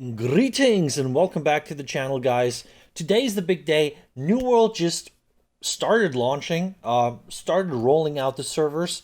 Greetings and welcome back to the channel, guys. Today's the big day. New World just started launching, started rolling out the servers.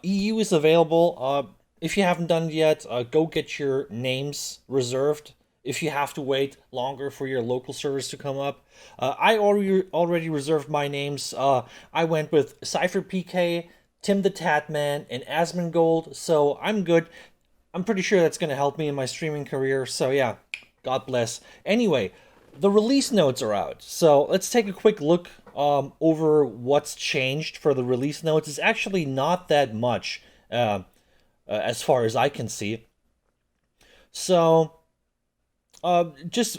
EU is available. If you haven't done it yet, go get your names reserved. If you have to wait longer for your local servers to come up, I already reserved my names. I went with Cypher PK, Tim the Tatman, and Asmongold, so I'm good. I'm pretty sure that's going to help me in my streaming career. So yeah, God bless. Anyway, the release notes are out. So let's take a quick look over what's changed for the release notes. It's actually not that much as far as I can see. So just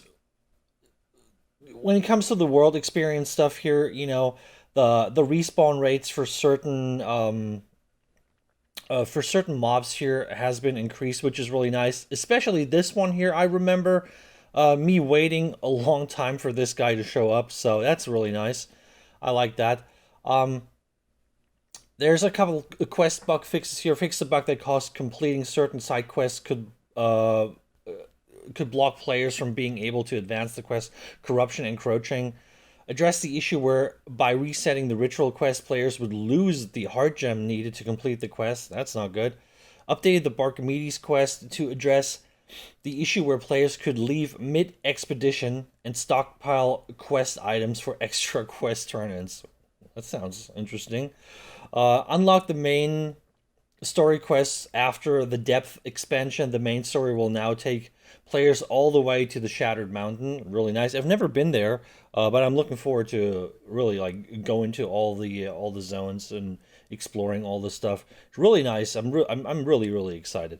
when it comes to the world experience stuff here, the respawn rates for certain mobs here has been increased, which is really nice. Especially this one here. I remember me waiting a long time for this guy to show up, so that's really nice. I like that. Um, there's a couple quest bug fixes here. Fix a bug that caused completing certain side quests could block players from being able to advance the quest. Corruption encroaching. Address the issue where by resetting the ritual quest, players would lose the heart gem needed to complete the quest. That's not good. Updated the Barkimedes quest to address the issue where players could leave mid-expedition and stockpile quest items for extra quest turn-ins. That sounds interesting. Unlock the main story quests after the depth expansion. The main story will now take players all the way to the Shattered Mountain. Really nice. I've never been there, but I'm looking forward to really like going to all the zones and exploring all this stuff. It's really nice. I'm really excited.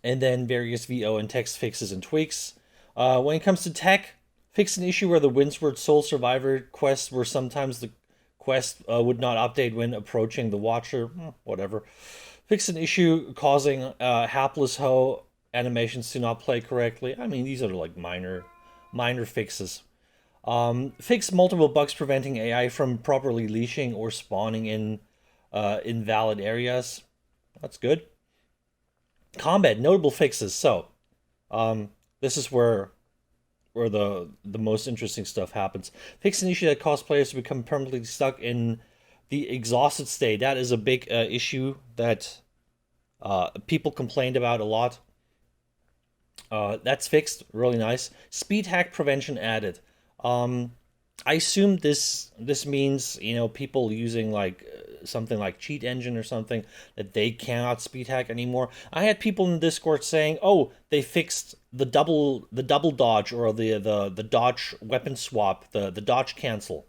And then various VO and text fixes and tweaks. When it comes to tech, fix an issue where the Windsward Soul Survivor quests were sometimes the quest would not update when approaching the Watcher. Whatever. Fix an issue causing hapless hoe animations to not play correctly. I mean, these are like minor fixes. Fix multiple bugs preventing AI from properly leashing or spawning in invalid areas. That's good. Combat notable fixes. So, this is where the most interesting stuff happens. Fix an issue that caused players to become permanently stuck in the exhausted state. That is a big issue that people complained about a lot. That's fixed. Really nice. Speed hack prevention added. I assume this means people using like something like cheat engine or something that they cannot speed hack anymore. I had people in Discord saying, "Oh, they fixed the double dodge or the dodge weapon swap, the dodge cancel,"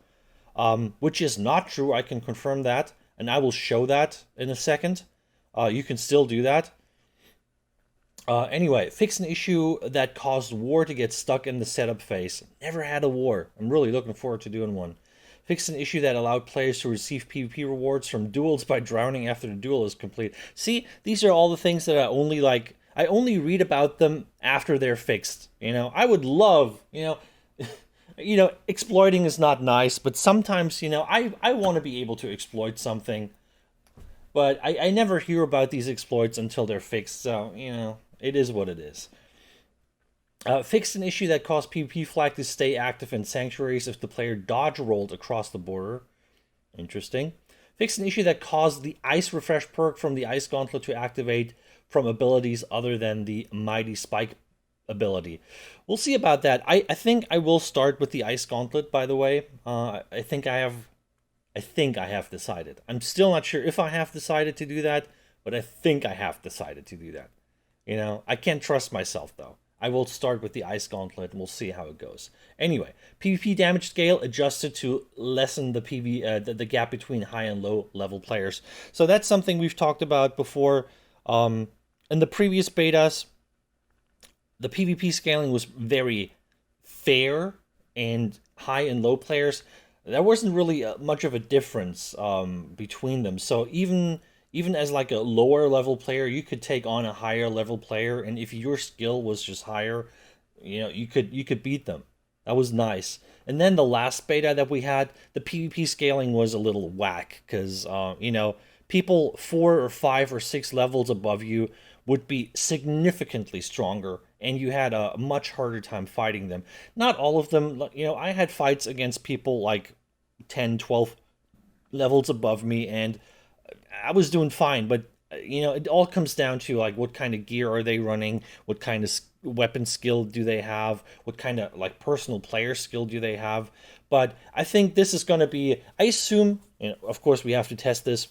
which is not true. I can confirm that, and I will show that in a second. You can still do that. Anyway, fix an issue that caused war to get stuck in the setup phase. Never had a war. I'm really looking forward to doing one. Fix an issue that allowed players to receive PvP rewards from duels by drowning after the duel is complete. See, these are all the things that I only read about them after they're fixed. I would love, exploiting is not nice, but sometimes, I want to be able to exploit something, but I never hear about these exploits until they're fixed, so, it is what it is. Fixed an issue that caused PvP flag to stay active in sanctuaries if the player dodge rolled across the border. Interesting. Fixed an issue that caused the Ice Refresh perk from the Ice Gauntlet to activate from abilities other than the Mighty Spike ability. We'll see about that. I think I will start with the Ice Gauntlet, by the way. I think I have decided. I'm still not sure if I have decided to do that, but I think I have decided to do that. I can't trust myself, though. I will start with the Ice Gauntlet, and we'll see how it goes. Anyway, PvP damage scale adjusted to lessen the gap between high and low level players. So that's something we've talked about before. In the previous betas, the PvP scaling was very fair, and high and low players, there wasn't really much of a difference between them. So even as like a lower level player, you could take on a higher level player, and if your skill was just higher, you could beat them. That was nice. And then the last beta that we had, the PvP scaling was a little whack because people 4 or 5 or 6 levels above you would be significantly stronger, and you had a much harder time fighting them. Not all of them, I had fights against people like 10, 12 levels above me, and I was doing fine, but it all comes down to like what kind of gear are they running, what kind of weapon skill do they have, what kind of like personal player skill do they have. But I think this is going to be, I assume, of course we have to test this,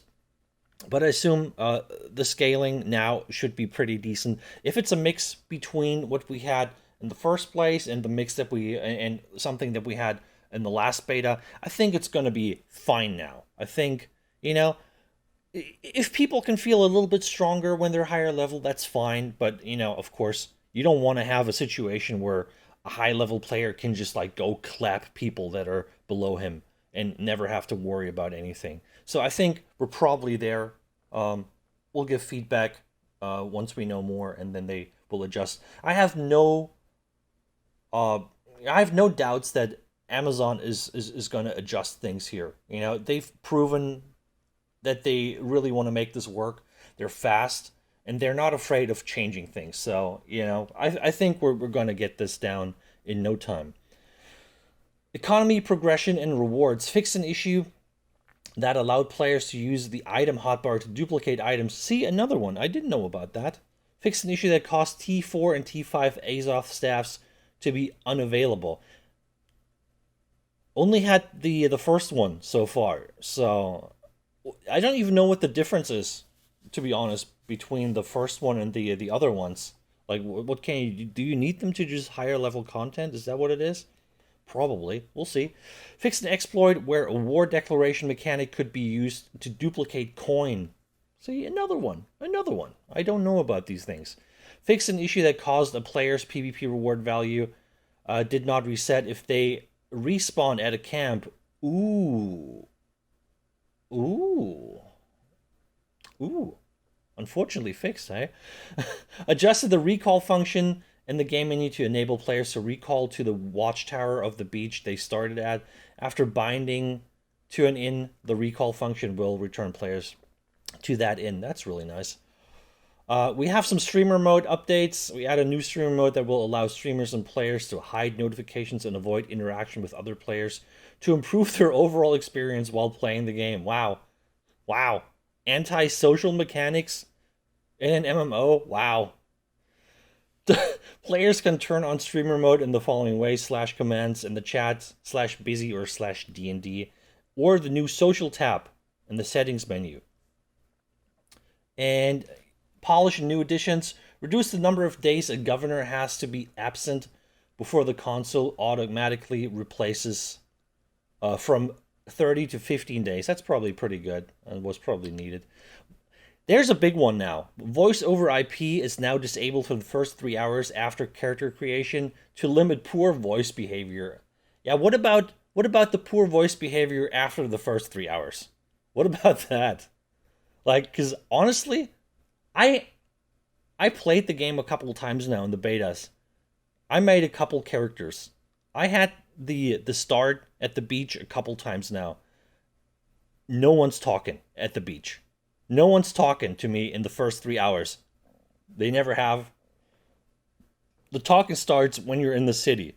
but I assume the scaling now should be pretty decent. If it's a mix between what we had in the first place and the mix that and something that we had in the last beta, I think it's going to be fine now. I think, if people can feel a little bit stronger when they're higher level, that's fine. But, of course, you don't want to have a situation where a high level player can just like go clap people that are below him and never have to worry about anything. So I think we're probably there. We'll give feedback once we know more, and then they will adjust. Uh, I have no doubts that Amazon is going to adjust things here. They've proven that they really want to make this work. They're fast and they're not afraid of changing things. So, I think we're going to get this down in no time. Economy, progression, and rewards. Fix an issue that allowed players to use the item hotbar to duplicate items. See, another one. I didn't know about that. Fix an issue that caused T4 and T5 Azoth staffs to be unavailable. Only had the first one so far, so I don't even know what the difference is, to be honest, between the first one and the other ones. Like, what can you do? You need them to just higher level content? Is that what it is? Probably. We'll see. Fix an exploit where a war declaration mechanic could be used to duplicate coin. See, another one. Another one. I don't know about these things. Fix an issue that caused a player's PvP reward value did not reset if they respawn at a camp. Ooh. Ooh. Ooh. Unfortunately fixed, eh? Adjusted the recall function in the game menu to enable players to recall to the watchtower of the beach they started at. After binding to an inn, the recall function will return players to that inn. That's really nice. We have some streamer mode updates. We add a new streamer mode that will allow streamers and players to hide notifications and avoid interaction with other players to improve their overall experience while playing the game. Wow. Wow. Anti-social mechanics in an MMO? Wow. Players can turn on streamer mode in the following way: /commands in the chat, /busy or /D&D, or the new social tab in the settings menu. And polish new additions. Reduce the number of days a governor has to be absent before the console automatically replaces from 30 to 15 days. That's probably pretty good and was probably needed. There's a big one now. Voice over IP is now disabled for the first 3 hours after character creation to limit poor voice behavior. Yeah, what about the poor voice behavior after the first 3 hours? What about that? Like, because honestly, I played the game a couple of times now in the betas. I made a couple characters. I had the start at the beach a couple times now. No one's talking at the beach. No one's talking to me in the first 3 hours. They never have. The talking starts when you're in the city.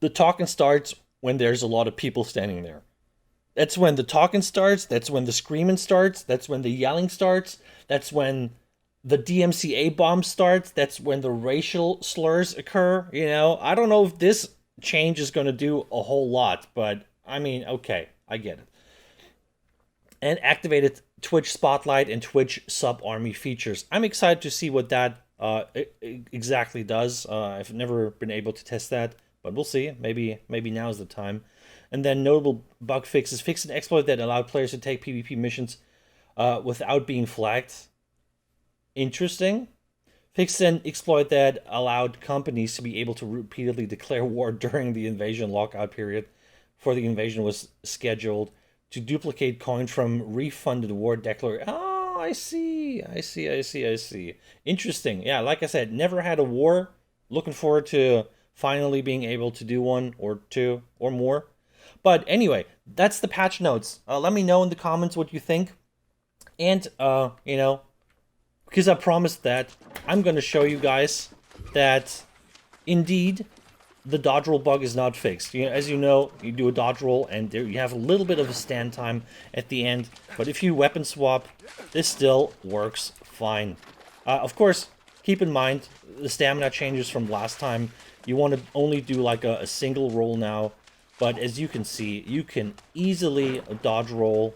The talking starts when there's a lot of people standing there. That's when the talking starts. That's when the screaming starts. That's when the yelling starts. That's when the DMCA bomb starts. That's when the racial slurs occur. I don't know if this change is going to do a whole lot, but I mean, okay, I get it. And activated Twitch Spotlight and Twitch Sub-Army features. I'm excited to see what that exactly does. I've never been able to test that, but we'll see. Maybe now's the time. And then notable bug fixes. Fix an exploit that allowed players to take PvP missions without being flagged. Interesting. Fix an exploit that allowed companies to be able to repeatedly declare war during the invasion lockout period before the invasion was scheduled to duplicate coin from refunded war declaration. Oh, I see. Interesting. Yeah, like I said, never had a war. Looking forward to finally being able to do one or two or more. But anyway, that's the patch notes. Let me know in the comments what you think. And, because I promised that, I'm going to show you guys that indeed the dodge roll bug is not fixed. As you know, you do a dodge roll and there you have a little bit of a stand time at the end, but if you weapon swap, this still works fine. Of course, keep in mind the stamina changes from last time. You want to only do like a single roll now, but as you can see, you can easily dodge roll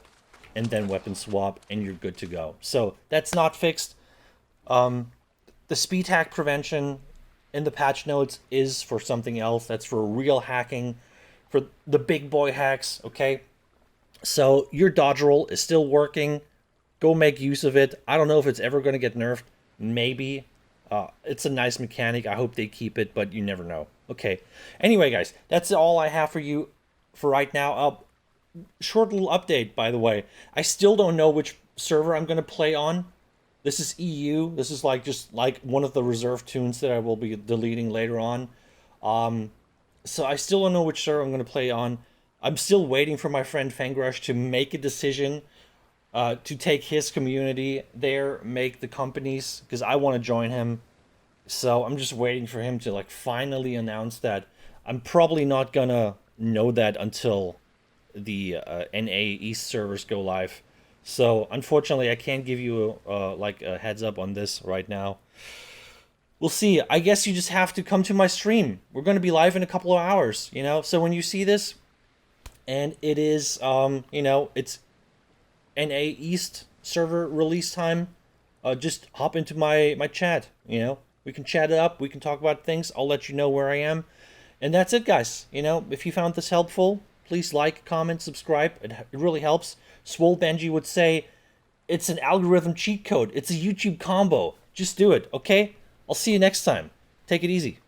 and then weapon swap and you're good to go. So that's not fixed. The speed hack prevention in the patch notes is for something else. That's for real hacking, for the big boy hacks, okay? So your dodge roll is still working. Go make use of it. I don't know if it's ever going to get nerfed. Maybe. It's a nice mechanic. I hope they keep it, but you never know. Okay. Anyway, guys, that's all I have for you for right now. Short little update, by the way. I still don't know which server I'm going to play on. This is EU. This is just like one of the reserve tunes that I will be deleting later on. So I still don't know which server I'm going to play on. I'm still waiting for my friend Fangrush to make a decision to take his community there, make the companies, because I want to join him. So I'm just waiting for him to finally announce that. I'm probably not going to know that until the NA East servers go live. So unfortunately, I can't give you a heads up on this right now. We'll see. I guess you just have to come to my stream. We're going to be live in a couple of hours, So when you see this, and it is, it's NA East server release time, just hop into my chat, We can chat it up. We can talk about things. I'll let you know where I am. And that's it, guys. If you found this helpful, please like, comment, subscribe. It really helps. Swole Benji would say, it's an algorithm cheat code. It's a YouTube combo. Just do it, okay? I'll see you next time. Take it easy.